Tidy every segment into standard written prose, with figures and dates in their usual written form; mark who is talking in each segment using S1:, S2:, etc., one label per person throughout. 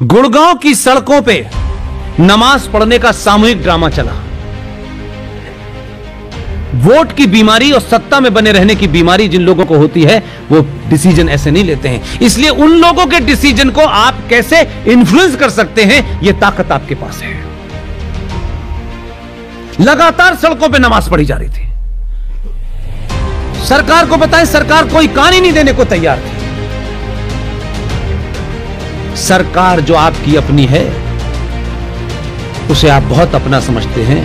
S1: गुड़गांव की सड़कों पे नमाज पढ़ने का सामूहिक ड्रामा चला। वोट की बीमारी और सत्ता में बने रहने की बीमारी जिन लोगों को होती है वो डिसीजन ऐसे नहीं लेते हैं। इसलिए उन लोगों के डिसीजन को आप कैसे इन्फ्लुएंस कर सकते हैं, यह ताकत आपके पास है। लगातार सड़कों पे नमाज पढ़ी जा रही थी। सरकार को बताएं, सरकार कोई कान ही नहीं देने को तैयार थी। सरकार जो आपकी अपनी है उसे आप बहुत अपना समझते हैं,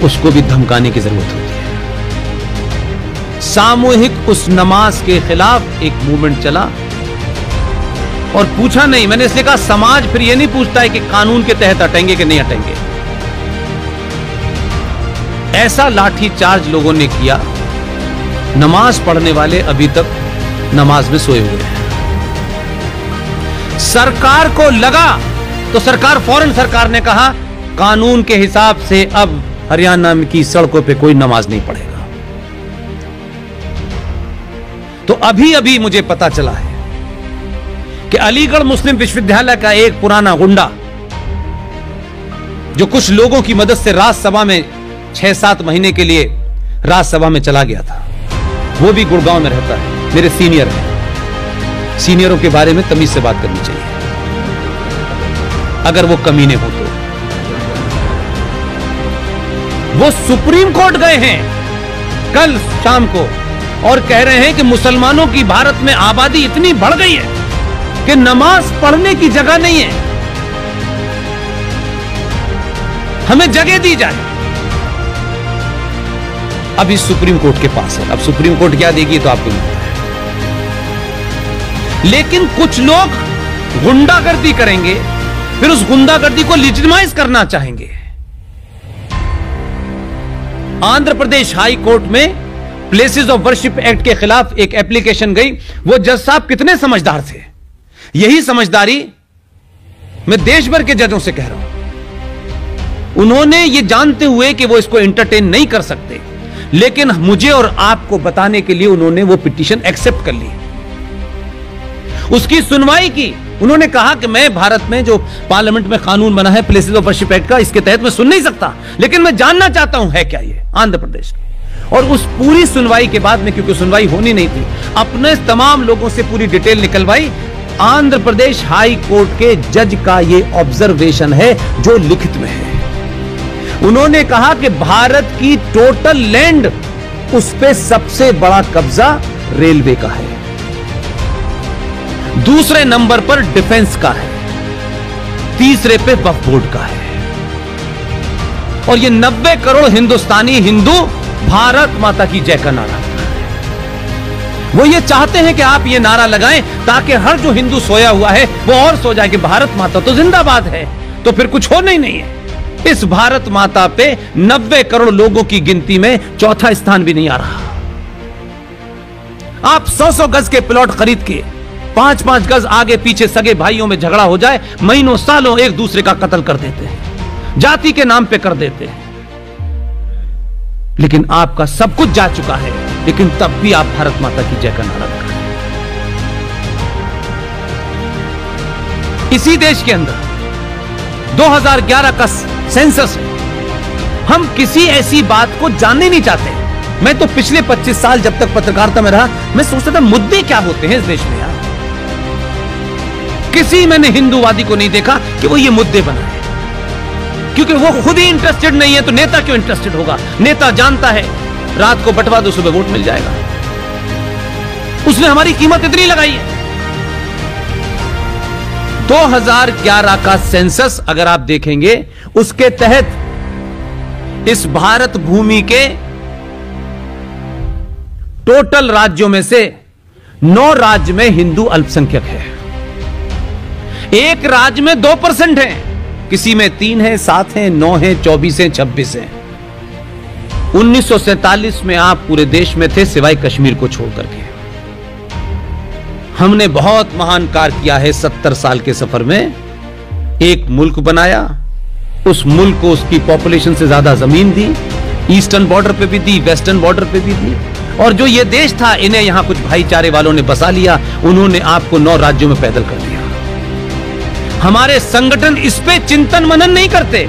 S1: उसको भी धमकाने की जरूरत होती है। सामूहिक उस नमाज के खिलाफ एक मूवमेंट चला और पूछा नहीं, मैंने इसलिए कहा समाज फिर यह नहीं पूछता है कि कानून के तहत हटेंगे कि नहीं हटेंगे। ऐसा लाठी चार्ज लोगों ने किया, नमाज पढ़ने वाले अभी तक नमाज में सोए हुए हैं। सरकार को लगा तो फौरन सरकार ने कहा कानून के हिसाब से अब हरियाणा की सड़कों पे कोई नमाज नहीं पढ़ेगा। तो अभी अभी मुझे पता चला है कि अलीगढ़ मुस्लिम विश्वविद्यालय का एक पुराना गुंडा जो कुछ लोगों की मदद से राज्यसभा में 6-7 महीने के लिए राज्यसभा में चला गया था, वो भी गुड़गांव में रहता है, मेरे सीनियर है। सीनियरों के बारे में तमीज से बात करनी चाहिए, अगर वो कमीने हो तो। वो सुप्रीम कोर्ट गए हैं कल शाम को और कह रहे हैं कि मुसलमानों की भारत में आबादी इतनी बढ़ गई है कि नमाज पढ़ने की जगह नहीं है, हमें जगह दी जाए। अभी सुप्रीम कोर्ट के पास है, अब सुप्रीम कोर्ट क्या देगी तो आपको मिलता है। लेकिन कुछ लोग गुंडागर्दी करेंगे, फिर उस गुंडागर्दी को लिजिटिमाइज करना चाहेंगे। आंध्र प्रदेश हाई कोर्ट में प्लेसेस ऑफ वर्शिप एक्ट के खिलाफ एक एप्लीकेशन गई। वो जज साहब कितने समझदार थे, यही समझदारी मैं देश भर के जजों से कह रहा हूं। उन्होंने ये जानते हुए कि वो इसको एंटरटेन नहीं कर सकते, लेकिन मुझे और आपको बताने के लिए उन्होंने वो पिटीशन एक्सेप्ट कर ली, उसकी सुनवाई की। उन्होंने कहा कि मैं भारत में जो पार्लियामेंट में कानून बना है प्लेसेस ऑफ वर्शिप एक्ट का, इसके तहत मैं सुन नहीं सकता, लेकिन मैं जानना चाहता हूं है क्या ये आंध्र प्रदेश की। और उस पूरी सुनवाई के बाद में, क्योंकि सुनवाई होनी नहीं थी, अपने तमाम लोगों से पूरी detail निकलवाई। Andhra Pradesh high court के जज का ये ऑब्जर्वेशन है जो लिखित में है। उन्होंने कहा कि भारत की टोटल लैंड, उस पे सबसे बड़ा कब्जा रेलवे का है, दूसरे नंबर पर डिफेंस का है, तीसरे पे वक्फ बोर्ड का है। और ये 90 करोड़ हिंदुस्तानी हिंदू भारत माता की जय का नारा, वो ये चाहते हैं कि आप ये नारा लगाएं ताकि हर जो हिंदू सोया हुआ है वो और सो जाए कि भारत माता तो जिंदाबाद है, तो फिर कुछ होना ही नहीं है। इस भारत माता पे 90 करोड़ लोगों की गिनती में चौथा स्थान भी नहीं आ रहा। आप 100-100 गज के प्लॉट खरीद के 5-5 गज आगे पीछे सगे भाइयों में झगड़ा हो जाए, महीनों सालों एक दूसरे का कत्ल कर देते हैं, जाति के नाम पे कर देते हैं। लेकिन आपका सब कुछ जा चुका है, लेकिन तब भी आप भारत माता की जय का नारा लगा रहे हैं। इसी देश के अंदर 2011 का सेंसस है, हम किसी ऐसी बात को जानने नहीं चाहते। मैं तो पिछले 25 साल जब तक पत्रकारिता में रहा, मैं सोचता था मुद्दे क्या होते हैं इस देश में यार। किसी मैंने हिंदूवादी को नहीं देखा कि वो ये मुद्दे बनाए, क्योंकि वो खुद ही इंटरेस्टेड नहीं है तो नेता क्यों इंटरेस्टेड होगा। नेता जानता है रात को बंटवा दो, सुबह वोट मिल जाएगा। उसने हमारी कीमत इतनी लगाई है। 2011 का सेंसस अगर आप देखेंगे, उसके तहत इस भारत भूमि के टोटल राज्यों में से 9 राज्य में हिंदू अल्पसंख्यक है। एक राज्य में 2% है, किसी में 3 है, 7 है, 9 है, 24 है, 26 है। 1947 में आप पूरे देश में थे सिवाय कश्मीर को छोड़कर के। हमने बहुत महान कार्य किया है 70 साल के सफर में। एक मुल्क बनाया, उस मुल्क को उसकी पॉपुलेशन से ज्यादा जमीन दी, ईस्टर्न बॉर्डर पे भी दी, वेस्टर्न बॉर्डर पे भी दी। और जो ये देश था, इन्हें यहां कुछ भाईचारे वालों ने बसा लिया, उन्होंने आपको 9 राज्यों में पैदल कर दिया। हमारे संगठन इस पे चिंतन मनन नहीं करते,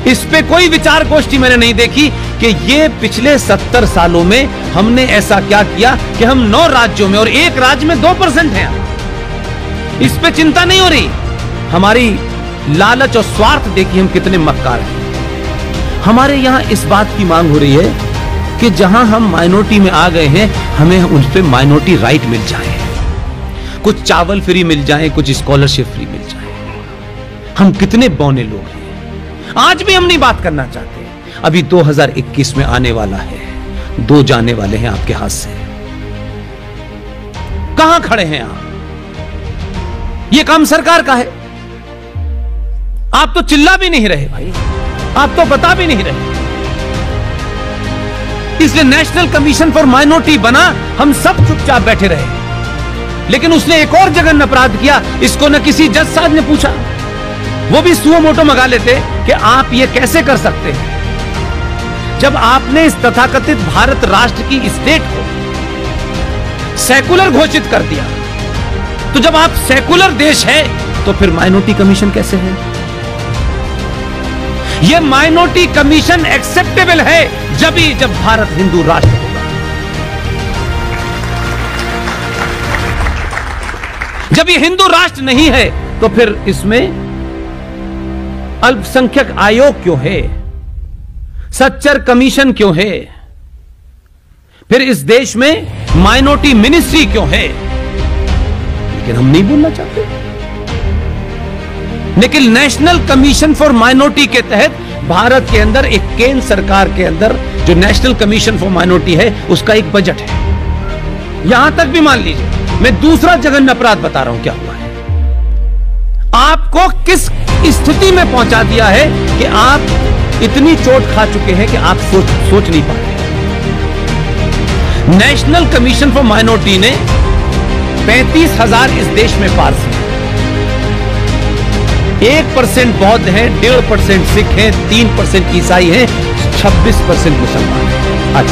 S1: इस पे कोई विचार गोष्ठी मैंने नहीं देखी कि ये पिछले 70 सालों में हमने ऐसा क्या किया कि हम 9 राज्यों में और एक राज्य में 2% हैं। इस पे चिंता नहीं हो रही। हमारी लालच और स्वार्थ देखिए हम कितने मक्कार हैं। हमारे यहां इस बात की मांग हो रही है कि जहां हम माइनॉरिटी में आ गए हैं, हमें उन पे माइनॉरिटी राइट मिल जाए, कुछ चावल फ्री मिल जाए, कुछ स्कॉलरशिप फ्री मिल जाए। हम कितने बौने लोग हैं। आज भी हम नहीं बात करना चाहते। अभी 2021 में आने वाला है, 2 जाने वाले हैं आपके हाथ से। कहां खड़े हैं आप? यह काम सरकार का है। आप तो चिल्ला भी नहीं रहे भाई, आप तो बता भी नहीं रहे। इसलिए नेशनल कमीशन फॉर माइनॉरिटी बना, हम सब चुपचाप बैठे रहे। लेकिन उसने एक और जघन्य अपराध किया। इसको न किसी जज साहब ने पूछा, वो भी सुओ मोटो मंगा लेते कि आप ये कैसे कर सकते हैं। जब आपने इस तथाकथित भारत राष्ट्र की स्टेट को सेकुलर घोषित कर दिया, तो जब आप सेकुलर देश है तो फिर माइनॉरिटी कमीशन कैसे है? यह माइनॉरिटी कमीशन एक्सेप्टेबल है जब भारत हिंदू राष्ट्र होगा। जब ये हिंदू राष्ट्र नहीं है तो फिर इसमें अल्पसंख्यक आयोग क्यों है? सच्चर कमीशन क्यों है? फिर इस देश में माइनॉरिटी मिनिस्ट्री क्यों है? लेकिन हम नहीं बोलना चाहते। लेकिन नेशनल कमीशन फॉर माइनॉरिटी के तहत भारत के अंदर एक केंद्र सरकार के अंदर जो नेशनल कमीशन फॉर माइनॉरिटी है, उसका एक बजट है। यहां तक भी मान लीजिए, मैं दूसरा जघन्य अपराध बता रहा हूं क्या हुआ है। आपको किस स्थिति में पहुंचा दिया है कि आप इतनी चोट खा चुके हैं कि आप सोच नहीं पा रहे। नेशनल कमीशन फॉर माइनॉरिटी ने 35,000 इस देश में पार्षद हैं। 1% बौद्ध हैं, 1.5% सिख हैं, 3% ईसाई हैं, 26% मुसलमान हैं। आज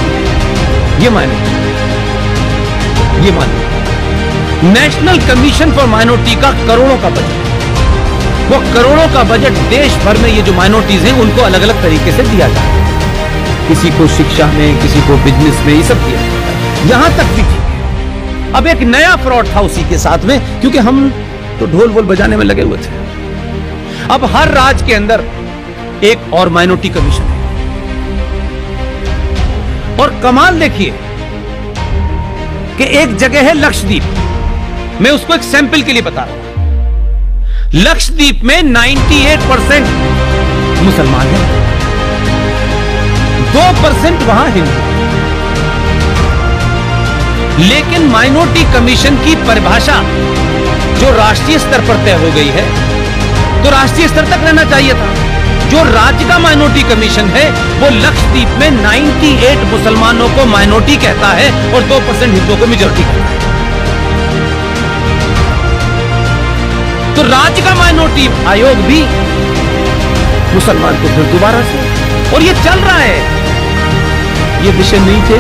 S1: ये minority, national commission for minority का करोड़ों का बजट, वो करोड़ों का बजट देश भर में ये जो माइनॉरिटीज हैं उनको अलग अलग तरीके से दिया जाता है। किसी को शिक्षा में, किसी को बिजनेस में, ये सब दिया जाता है। यहां तक भी ठीक है। अब एक नया फ्रॉड था उसी के साथ में, क्योंकि हम तो ढोल वोल बजाने में लगे हुए थे। अब हर राज्य के अंदर एक और माइनॉरिटी कमीशन है। और कमाल देखिए कि एक जगह है लक्षद्वीप, मैं उसको एक सैंपल के लिए बता रहा हूं। लक्षद्वीप में 98% मुसलमान हैं, 2% वहां हिंदू। लेकिन माइनॉरिटी कमीशन की परिभाषा जो राष्ट्रीय स्तर पर तय हो गई है, तो राष्ट्रीय स्तर तक रहना चाहिए था। जो राज्य का माइनॉरिटी कमीशन है वो लक्षद्वीप में 98 मुसलमानों को माइनॉरिटी कहता है और 2% हिंदुओं को मेजॉरिटी कहता है। तो राज्य का माइनॉरिटी आयोग भी मुसलमान को फिर दोबारा से, और ये चल रहा है। ये विषय नहीं थे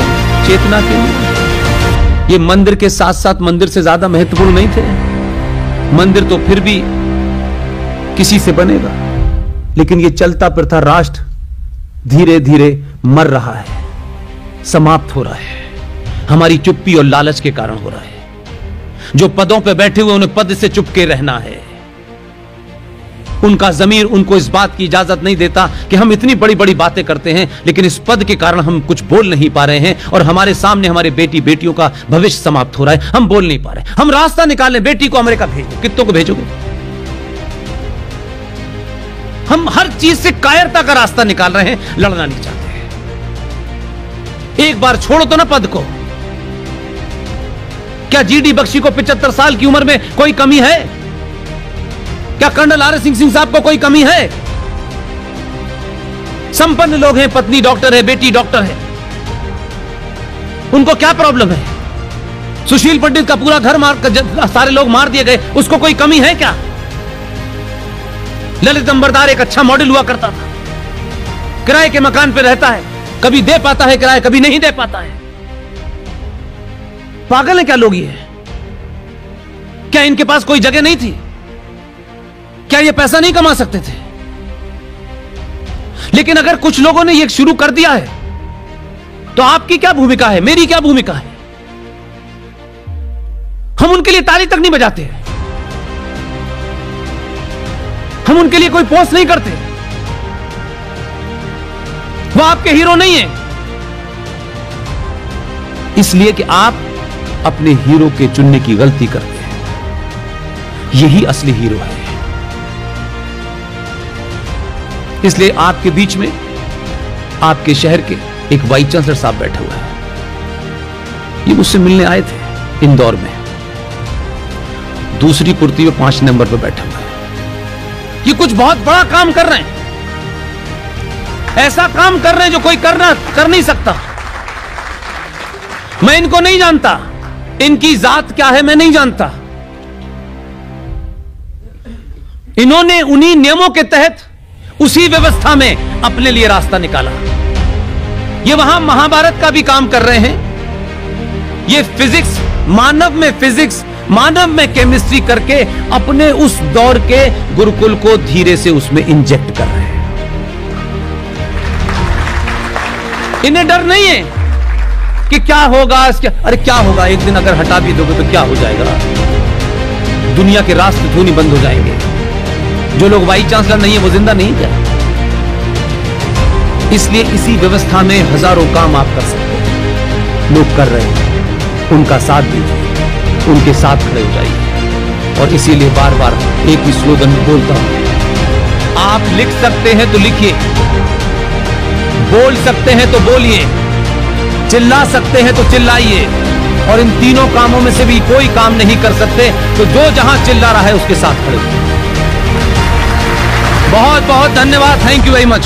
S1: चेतना के लिए, ये मंदिर के साथ साथ मंदिर से ज्यादा महत्वपूर्ण नहीं थे। मंदिर तो फिर भी किसी से बनेगा, लेकिन ये चलता फिरता राष्ट्र धीरे धीरे मर रहा है, समाप्त हो रहा है। हमारी चुप्पी और लालच के कारण हो रहा है। जो पदों पे बैठे हुए उन्हें पद से चुपके रहना है। उनका ज़मीर उनको इस बात की इजाजत नहीं देता कि हम इतनी बड़ी बड़ी बातें करते हैं, लेकिन इस पद के कारण हम कुछ बोल नहीं पा रहे हैं और हमारे सामने हमारे बेटी बेटियों का भविष्य समाप्त हो रहा है। हम बोल नहीं पा रहे। हम रास्ता निकालें, बेटी को अमेरिका भेज दो, कितनों को भेजोगे? हम हर चीज से कायरता का रास्ता निकाल रहे हैं, लड़ना नहीं चाहते। एक बार छोड़ो तो ना पद को। क्या जीडी बख्शी को 75 साल की उम्र में कोई कमी है? क्या कर्नल आर सिंह साहब को कोई कमी है? संपन्न लोग हैं, पत्नी डॉक्टर है, बेटी डॉक्टर है, उनको क्या प्रॉब्लम है? सुशील पंडित का पूरा घर सारे लोग मार दिए गए, उसको कोई कमी है क्या? ललित अंबरदार एक अच्छा मॉडल हुआ करता था, किराए के मकान पे रहता है, कभी दे पाता है किराया, कभी नहीं दे पाता है। पागल है क्या लोग ये? क्या इनके पास कोई जगह नहीं थी? क्या ये पैसा नहीं कमा सकते थे? लेकिन अगर कुछ लोगों ने ये शुरू कर दिया है तो आपकी क्या भूमिका है, मेरी क्या भूमिका है? हम उनके लिए ताली तक नहीं बजाते, हम उनके लिए कोई पोस्ट नहीं करते। वो आपके हीरो नहीं है, इसलिए कि आप अपने हीरो के चुनने की गलती करते हैं। यही असली हीरो है। इसलिए आपके बीच में आपके शहर के एक वाइस चांसलर साहब बैठे हुए हैं। ये मुझसे मिलने आए थे इंदौर में, दूसरी कुर्ती में 5 नंबर पर बैठे हुए हैं। ये कुछ बहुत बड़ा काम कर रहे हैं, ऐसा काम कर रहे हैं जो कोई कर नहीं सकता। मैं इनको नहीं जानता, इनकी जात क्या है मैं नहीं जानता। इन्होंने उन्हीं नियमों के तहत उसी व्यवस्था में अपने लिए रास्ता निकाला। ये वहां महाभारत का भी काम कर रहे हैं। ये फिजिक्स, मानव में फिजिक्स, मानव में केमिस्ट्री करके अपने उस दौर के गुरुकुल को धीरे से उसमें इंजेक्ट कर रहे हैं। इन्हें डर नहीं है कि क्या होगा इसके। अरे क्या होगा, एक दिन अगर हटा भी दोगे तो क्या हो जाएगा? दुनिया के रास्ते क्यों नहीं बंद हो जाएंगे? जो लोग वाइस चांसलर नहीं है वो जिंदा नहीं क्या? इसलिए इसी व्यवस्था में हजारों काम आप कर सकते हैं। लोग कर रहे हैं, उनका साथ दीजिए, उनके साथ खड़े हो जाइए। और इसीलिए बार बार एक ही स्लोगन बोलता हूं, आप लिख सकते हैं तो लिखिए, बोल सकते हैं तो बोलिए, चिल्ला सकते हैं तो चिल्लाइए। और इन तीनों कामों में से भी कोई काम नहीं कर सकते तो जो जहां चिल्ला रहा है उसके साथ खड़े हो। बहुत बहुत धन्यवाद, थैंक यू वेरी मच।